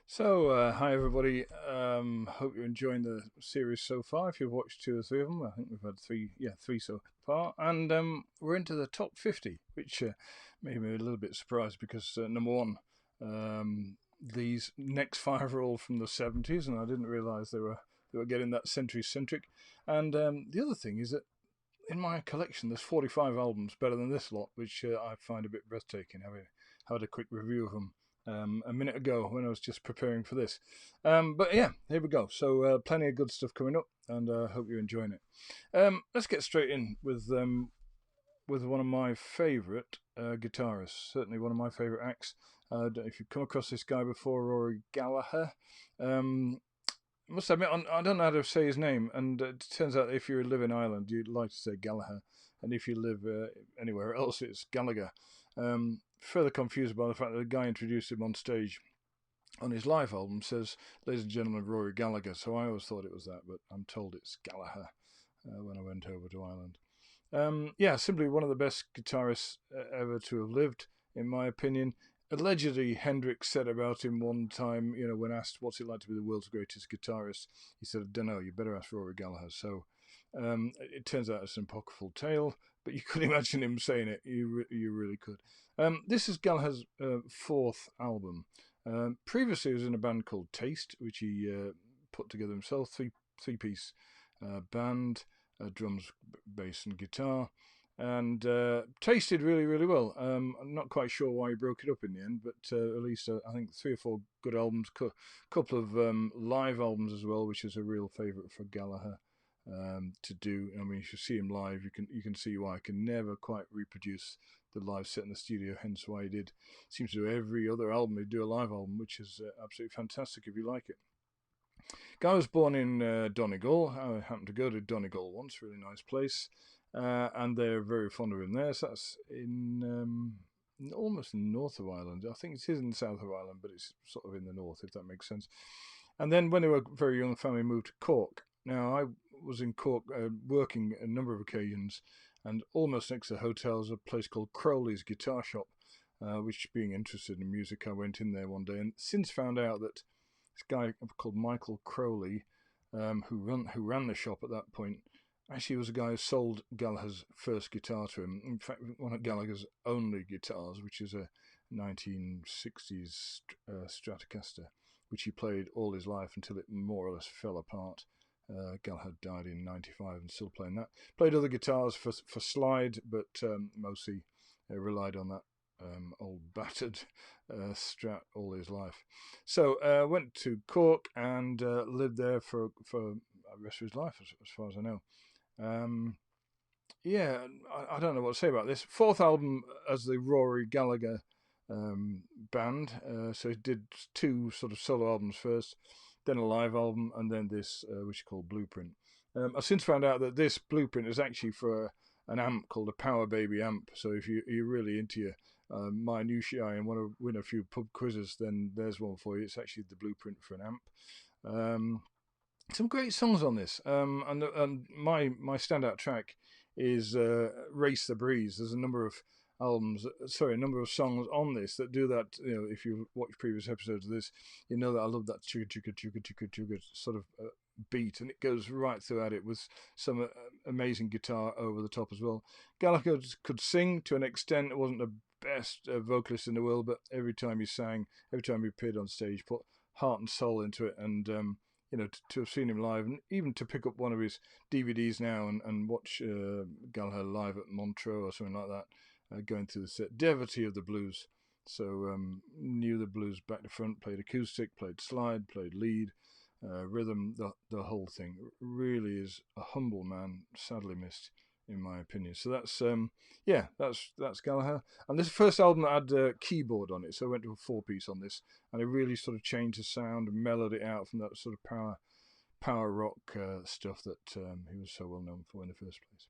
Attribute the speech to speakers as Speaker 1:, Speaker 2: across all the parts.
Speaker 1: Hi everybody. Hope you're enjoying the series so far. If you've watched two or three of them, I think we've had three so far, and we're into the top 50, which made me a little bit surprised because number one, these next five are all from the 70s, and I didn't realise they were getting that century centric. And the other thing is that in my collection, there's 45 albums better than this lot, which I find a bit breathtaking. Having had a quick review of them a minute ago when I was just preparing for this. But yeah, here we go. So plenty of good stuff coming up, and I hope you're enjoying it. Let's get straight in with one of my favourite guitarists. Certainly one of my favourite acts. If you've come across this guy before, Rory Gallagher. Um, I must admit, I don't know how to say his name, and it turns out if you live in Ireland, you'd like to say Gallagher, and if you live anywhere else, it's Gallagher. Further confused by the fact that the guy introduced him on stage on his live album says, "Ladies and gentlemen, Rory Gallagher." So I always thought it was that, but I'm told it's Gallagher when I went over to Ireland. Yeah, simply one of the best guitarists ever to have lived, in my opinion. Allegedly, Hendrix said about him one time, when asked what's it like to be the world's greatest guitarist, he said, "I don't know, you better ask Rory Gallagher." So it turns out it's an apocryphal tale, but you could imagine him saying it. You really could. This is Gallagher's fourth album. Previously, he was in a band called Taste, which he put together himself, three piece band, drums, bass, and guitar, and tasted really, really well. I'm not quite sure why he broke it up in the end, but at least I think three or four good albums, couple of live albums as well, which is a real favourite for Gallagher to do. I mean, if you see him live, you can see why I can never quite reproduce the live set in the studio. Hence why he did seems to do every other album. He'd do a live album, which is absolutely fantastic if you like it. Guy was born in Donegal. I happened to go to Donegal once, really nice place, and they're very fond of him there. So that's in almost in the north of Ireland. I think it is in the south of Ireland, but it's sort of in the north, if that makes sense. And then when they were very young, the family moved to Cork. Now I was in Cork working a number of occasions, and almost next to the hotel is a place called Crowley's Guitar Shop. Which, being interested in music, I went in there one day, and since found out that this guy called Michael Crowley, who ran the shop at that point, actually was a guy who sold Gallagher's first guitar to him. In fact, one of Gallagher's only guitars, which is a 1960s Stratocaster, which he played all his life until it more or less fell apart. Gallagher died in '95 and still playing that. Played other guitars for slide, but mostly relied on that old battered Strat all his life. So went to Cork and lived there for the rest of his life, as far as I know. Um, yeah, I don't know what to say about this. Fourth album as the Rory Gallagher band. So he did two sort of solo albums first, then a live album, and then this, which is called Blueprint. I've since found out that this Blueprint is actually for an amp called a Power Baby amp. So if you're really into your minutiae and want to win a few pub quizzes, then there's one for you. It's actually the Blueprint for an amp. Um, some great songs on this, and my standout track is "Race the Breeze." There's a number of a number of songs on this that do that. If you watch previous episodes of this, you know that I love that chugga chugga chugga chugga chugga sort of beat, and it goes right throughout it with some amazing guitar over the top as well. Gallagher could sing to an extent. It wasn't the best vocalist in the world, but every time he sang, every time he appeared on stage, put heart and soul into it, and to have seen him live, and even to pick up one of his DVDs now and watch Gallagher live at Montreux or something like that, going through the set. Devotee of the blues. So knew the blues back to front, played acoustic, played slide, played lead, rhythm, the whole thing. Really is a humble man, sadly missed in my opinion. So that's Gallagher. And this first album that had keyboard on it, so I went to a four piece on this, and it really sort of changed the sound and mellowed it out from that sort of power rock stuff that he was so well known for in the first place.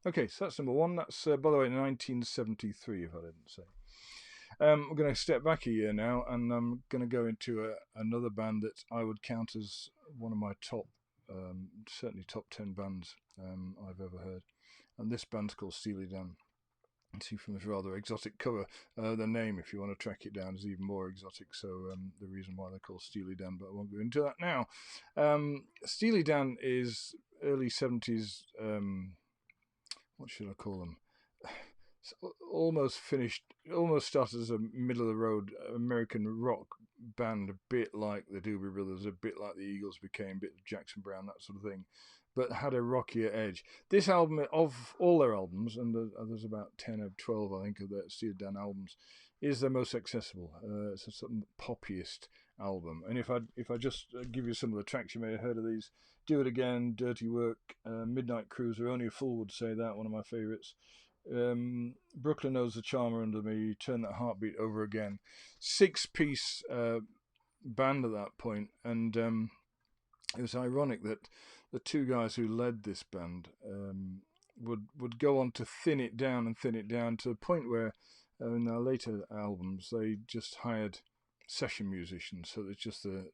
Speaker 1: Okay, so that's number one. That's by the way 1973, if I didn't say. We're going to step back a year now, and I'm going to go into another band that I would count as one of my top, certainly top 10 bands I've ever heard. And this band's called Steely Dan. See from this rather exotic cover, the name, if you want to track it down, is even more exotic. So the reason why they're called Steely Dan, but I won't go into that now. Steely Dan is early 70s. What should I call them? Almost finished, almost started as a middle of the road American rock band, a bit like the Doobie Brothers, a bit like the Eagles became, a bit of Jackson Browne, that sort of thing, but had a rockier edge. This album, of all their albums, and there's about 10 or 12, I think, of the Steely Dan albums, is their most accessible. It's a sort of poppiest album. And if I just give you some of the tracks, you may have heard of these: Do It Again, Dirty Work, Midnight Cruiser, Only a Fool Would Say That, one of my favourites. Brooklyn Knows the Charmer Under Me, Turn That Heartbeat Over Again. 6-piece band at that point, and it was ironic that the two guys who led this band would go on to thin it down to the point where in their later albums they just hired session musicians. So it's just the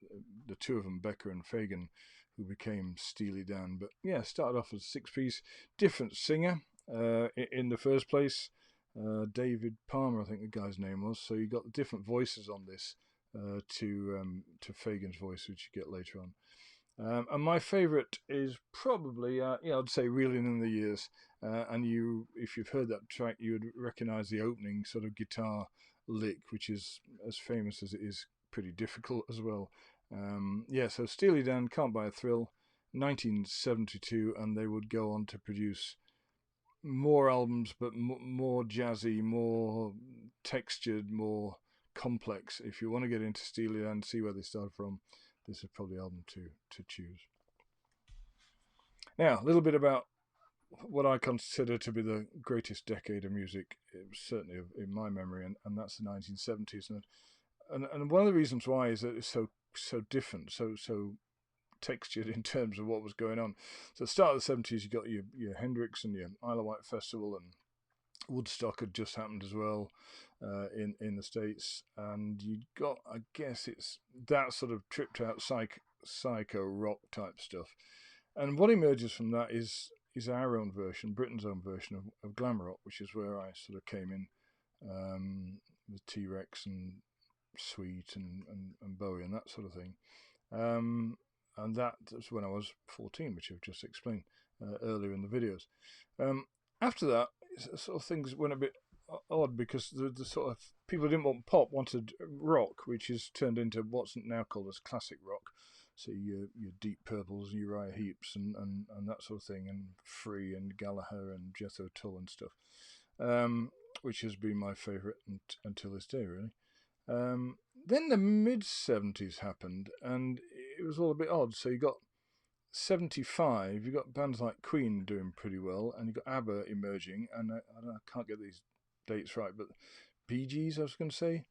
Speaker 1: two of them, Becker and Fagan, who became Steely Dan. But yeah, started off as a 6-piece, different singer in the first place. David Palmer, I think the guy's name was. So you got different voices on this to Fagan's voice, which you get later on. And my favourite is probably, I'd say Reeling in the Years. And if you've heard that track, you would recognise the opening sort of guitar lick, which is as famous as it is pretty difficult as well. So Steely Dan, Can't Buy a Thrill, 1972, and they would go on to produce more albums, but more jazzy, more textured, more complex. If you want to get into Steely Dan and see where they started from, this is probably the album to choose. Now, a little bit about what I consider to be the greatest decade of music, certainly in my memory, and that's the 1970s. And one of the reasons why is that it's so different, so textured in terms of what was going on. So at the start of the 70s, you got your Hendrix and your Isle of Wight Festival, and Woodstock had just happened as well in the States. And you got, I guess it's that sort of tripped out psycho rock type stuff. And what emerges from that is our own version, Britain's own version of glam rock, which is where I sort of came in with T-Rex and Sweet and Bowie and that sort of thing. And that was when I was 14, which I've just explained earlier in the videos. After that, sort of things went a bit odd because the sort of people who didn't want pop wanted rock, which is turned into what's now called as classic rock. So your Deep Purples, Uriah Heeps, and that sort of thing, and Free and Gallagher and Jethro Tull and stuff, which has been my favourite until this day, really. Then the mid-70s happened, and it was all a bit odd. So you got 75, you got bands like Queen doing pretty well, and you got ABBA emerging, and I can't get these dates right, but Bee Gees, I was going to say,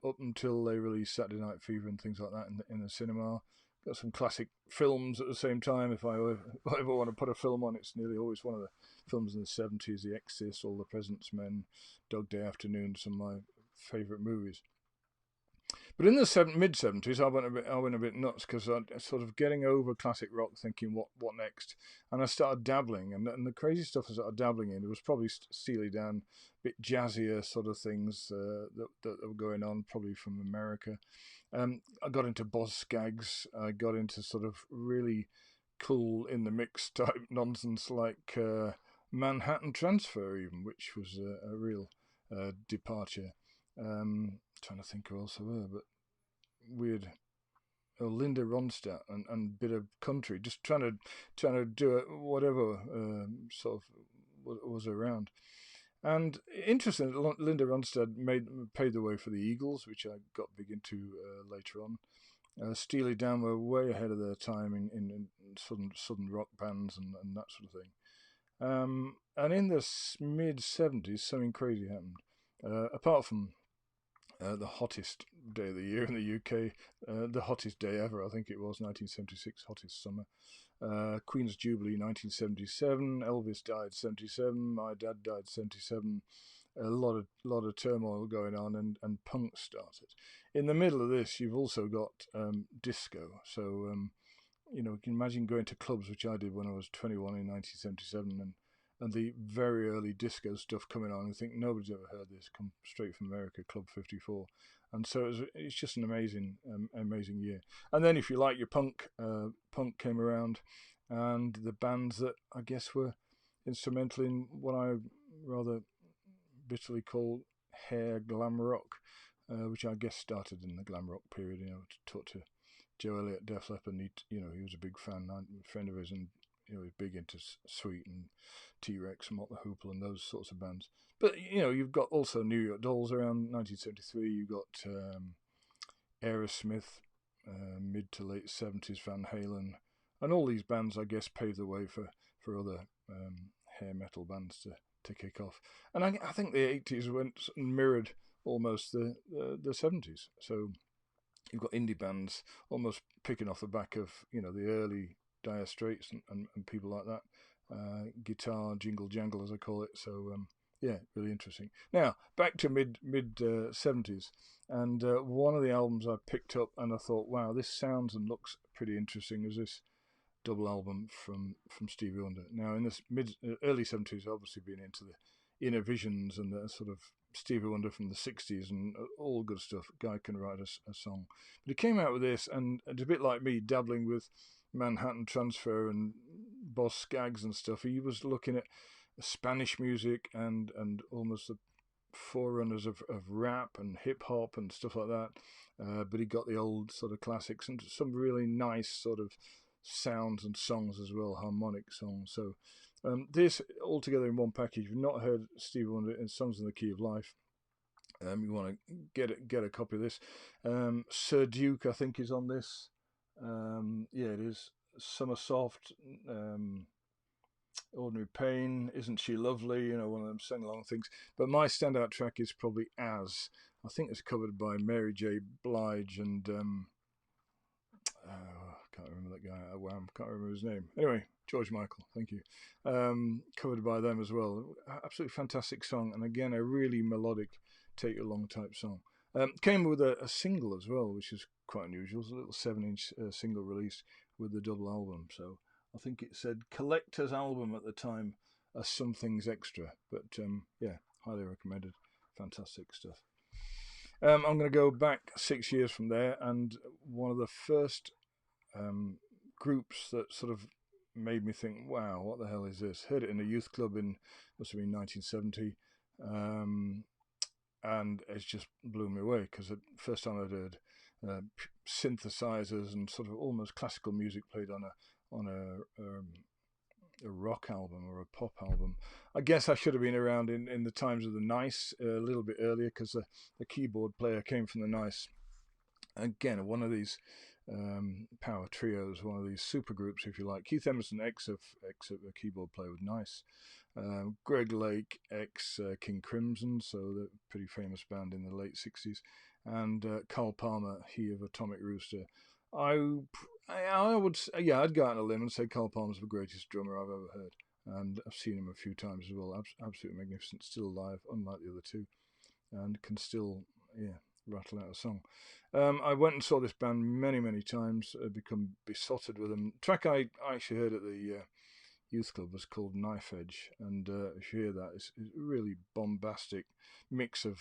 Speaker 1: up until they released Saturday Night Fever and things like that in the cinema. Got some classic films at the same time. If I ever want to put a film on, it's nearly always one of the films in the 70s, The Exorcist, All the President's Men, Dog Day Afternoon, some of my favourite movies. But in the mid-70s, I went a bit nuts because I sort of getting over classic rock, thinking what next, and I started dabbling, and the crazy stuff I started dabbling in, it was probably Steely Dan, a bit jazzier sort of things that were going on, probably from America. I got into Boz Scaggs. I got into sort of really cool in the mix type nonsense like Manhattan Transfer, even, which was a real departure. Trying to think who else there were, but weird. Oh, Linda Ronstadt and bit of country, just trying to do it, whatever sort of was around. And interesting, Linda Ronstadt paved the way for the Eagles, which I got big into later on. Steely Dan were way ahead of their time in southern rock bands and that sort of thing. And in the mid-70s, something crazy happened. Apart from the hottest day of the year in the UK, the hottest day ever, I think it was, 1976, hottest summer. Queen's Jubilee, 1977. Elvis died 77. My dad died 77. A lot of turmoil going on, and punk started. In the middle of this, you've also got disco. So you can imagine going to clubs, which I did when I was 21 in 1977, and the very early disco stuff coming on. I think nobody's ever heard this. Come straight from America, Club 54, and so it's just an amazing year. And then if you like your punk, punk came around, and the bands that I guess were instrumental in what I rather bitterly call hair glam rock, which I guess started in the glam rock period. To talk to Joe Elliott, Def Leppard, he was a big fan, friend of his, and he's big into Sweet and T-Rex and Mott the Hoople and those sorts of bands. But you've got also New York Dolls around 1973. You've got Aerosmith, mid to late 70s, Van Halen, and all these bands I guess paved the way for other hair metal bands to kick off. And I think the 80s went and mirrored almost the 70s. So you've got indie bands almost picking off the back of the early Dire Straits and people like that. Guitar jingle jangle, as I call it. So really interesting. Now back to mid 70s, and one of the albums I picked up and I thought, wow, this sounds and looks pretty interesting, is this double album from Stevie Wonder. Now in this early 70s, obviously been into the Inner Visions and the sort of Stevie Wonder from the 60s and all good stuff. Guy can write a song. But he came out with this, and it's a bit like me dabbling with Manhattan Transfer and Boss Skaggs and stuff. He was looking at Spanish music and almost the forerunners of rap and hip hop and stuff like that. But he got the old sort of classics and some really nice sort of sounds and songs as well, harmonic songs. So this all together in one package. If you've not heard Stevie Wonder in Songs in the Key of Life, you want to get a copy of this. Sir Duke, I think, is on this. It is. Summer Soft, Ordinary Pain, Isn't She Lovely? One of them sing-along things. But my standout track is probably As. I think it's covered by Mary J. Blige and can't remember that guy. Wham, can't remember his name. Anyway, George Michael, thank you. Covered by them as well. Absolutely fantastic song, and again a really melodic, take your long type song. Came with a single as well, which is quite unusual. It was a little 7-inch single release with the double album. So I think it said collector's album at the time, Some Things Extra. But highly recommended. Fantastic stuff. I'm going to go back 6 years from there, and one of the first groups that sort of made me think, wow, what the hell is this? Heard it in a youth club in, must have been 1970. And it's just blew me away, because the first time I'd heard synthesizers and sort of almost classical music played on a rock album or a pop album. I guess I should have been around in the times of the Nice a little bit earlier, because the keyboard player came from the Nice. Again, one of these power trios, one of these super groups, if you like. Keith Emerson, ex of a keyboard player with Nice. Greg Lake, ex King Crimson, so the pretty famous band in the late 60s, and Carl Palmer, he of Atomic Rooster. I would say, I'd go out on a limb and say Carl Palmer's the greatest drummer I've ever heard, and I've seen him a few times as well. Absolutely magnificent, still alive, unlike the other two, and can still rattle out a song. I went and saw this band many times, become besotted with them. The track I actually heard at the youth club was called Knife Edge, and if you hear that, it's a really bombastic mix of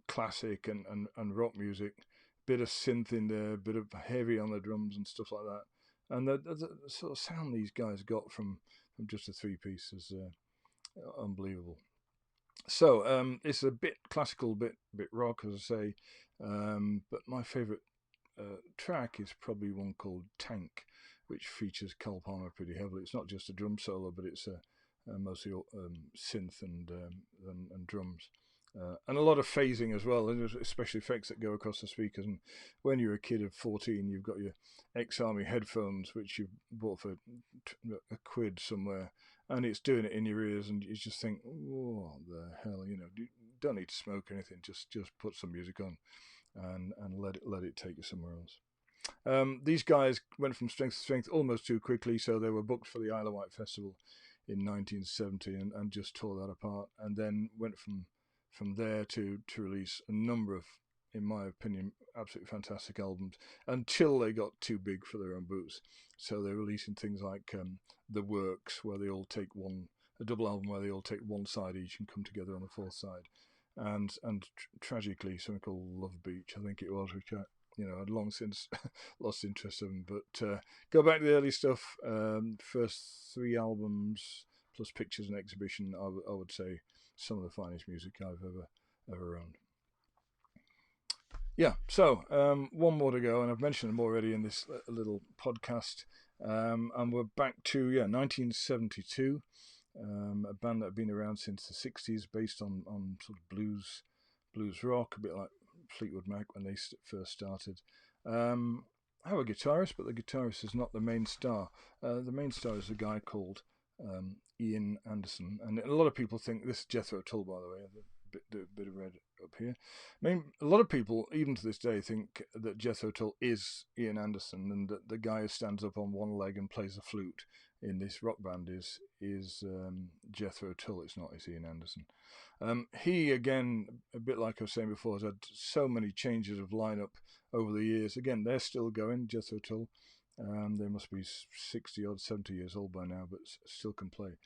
Speaker 1: classic and rock music, bit of synth in there, bit of heavy on the drums and stuff like that, and the sort of sound these guys got from just a three-piece is unbelievable. So it's a bit classical, bit rock, as I say, but my favourite track is probably one called Tank, which features Carl Palmer pretty heavily. It's not just a drum solo, but it's mostly synth and drums. And a lot of phasing as well, and there's special effects that go across the speakers. And when you're a kid of 14, you've got your ex-army headphones, which you bought for a quid somewhere, and it's doing it in your ears, and you just think, what the hell, you don't need to smoke or anything, just put some music on and let it take you somewhere else. These guys went from strength to strength almost too quickly, so they were booked for the Isle of Wight Festival in 1970 and just tore that apart, and then went from there to release a number of, in my opinion, absolutely fantastic albums, until they got too big for their own boots. So they're releasing things like The Works, where they all take one a double album where they all take one side each and come together on the fourth side. And tragically, something called Love Beach, I think it was, which I'd long since lost interest in. But go back to the early stuff. First 3 albums plus pictures and exhibition. I would say some of the finest music I've ever owned. Yeah, so one more to go, and I've mentioned them already in this little podcast. And we're back to 1972. A band that had been around since the 60s, based on sort of blues rock, a bit like Fleetwood Mac when they first started. I have a guitarist, but the guitarist is not the main star. The main star is a guy called Ian Anderson, and a lot of people think this is Jethro Tull, by the way. The bit of red up here. I mean, a lot of people, even to this day, think that Jethro Tull is Ian Anderson, and that the guy who stands up on one leg and plays the flute in this rock band is Jethro Tull. It's not. It's Ian Anderson. He, again, a bit like I was saying before, has had so many changes of lineup over the years. Again, they're still going, Jethro Tull. They must be 60 or 70 years old by now, but still can play.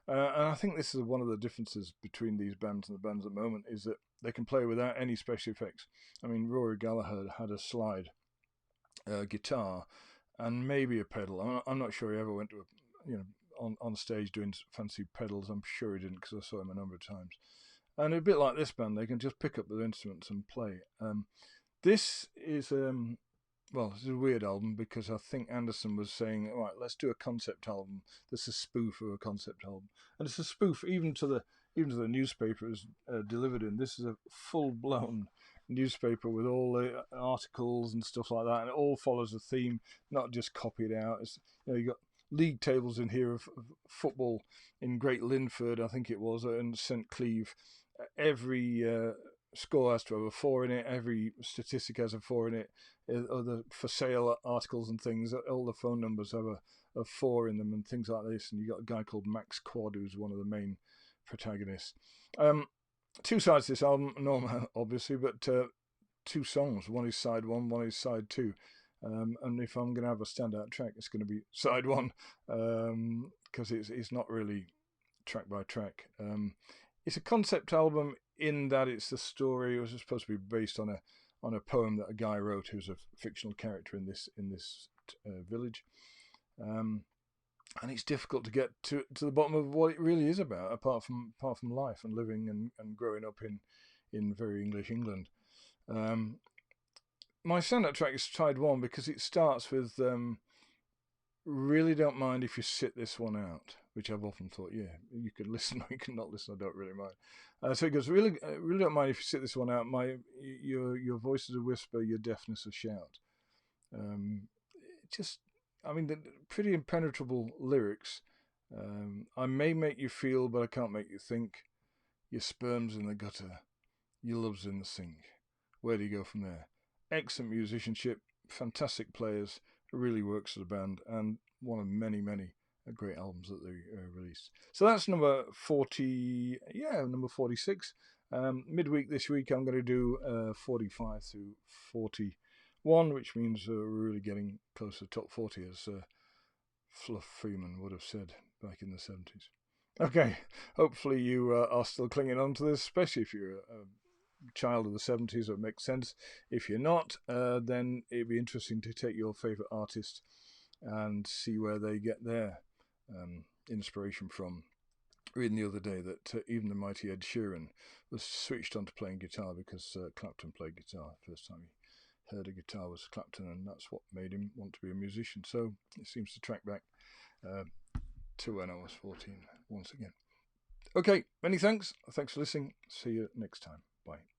Speaker 1: And I think this is one of the differences between these bands and the bands at the moment, is that they can play without any special effects. I mean, Rory Gallagher had a slide guitar and maybe a pedal. I'm not sure he ever went to on stage doing fancy pedals. I'm sure he didn't, because I saw him a number of times. And a bit like this band, they can just pick up their instruments and play. This is this is a weird album, because I think Anderson was saying, all right, let's do a concept album that's a spoof of a concept album. And it's a spoof even to the newspaper it was delivered in. This is a full-blown newspaper with all the articles and stuff like that, and it all follows a theme, not just copied out. It's, you got league tables in here of football in Great Linford, I think it was, and St Cleeve. Every score has to have a 4 in it. Every statistic has a 4 in it. Other for sale articles and things, all the phone numbers have a 4 in them and things like this. And you got a guy called Max Quad, who's one of the main protagonists. 2 sides to this album, normal obviously, but 2 songs. One is side 1, one is side 2. And if I'm going to have a standout track, it's going to be side 1, because it's not really track by track. It's a concept album in that it's the story. It was supposed to be based on a poem that a guy wrote, who's a fictional character in this village, and it's difficult to get to the bottom of what it really is about, apart from life and living and growing up in very English England. My standout track is side 1, because it starts with really don't mind if you sit this one out, which I've often thought, yeah, you can listen or you can not listen, I don't really mind. So it goes, really don't mind if you sit this one out. Your voice is a whisper, your deafness a shout. The pretty impenetrable lyrics. I may make you feel, but I can't make you think. Your sperm's in the gutter, your love's in the sink. Where do you go from there? Excellent musicianship, fantastic players. It really works as a band, and one of many, many great albums that they released. So that's number 40, number 46. Midweek this week, I'm going to do 45 through 41, which means we're really getting close to top 40, as Fluff Freeman would have said back in the 70s. Okay, hopefully you are still clinging on to this, especially if you're a child of the 70s. It makes sense. If you're not, then it'd be interesting to take your favourite artist and see where they get their inspiration from. Reading the other day that even the mighty Ed Sheeran was switched on to playing guitar because Clapton played guitar. First time he heard a guitar was Clapton, and that's what made him want to be a musician. So it seems to track back to when I was 14 once again. Okay, many thanks. Thanks for listening. See you next time. Bye.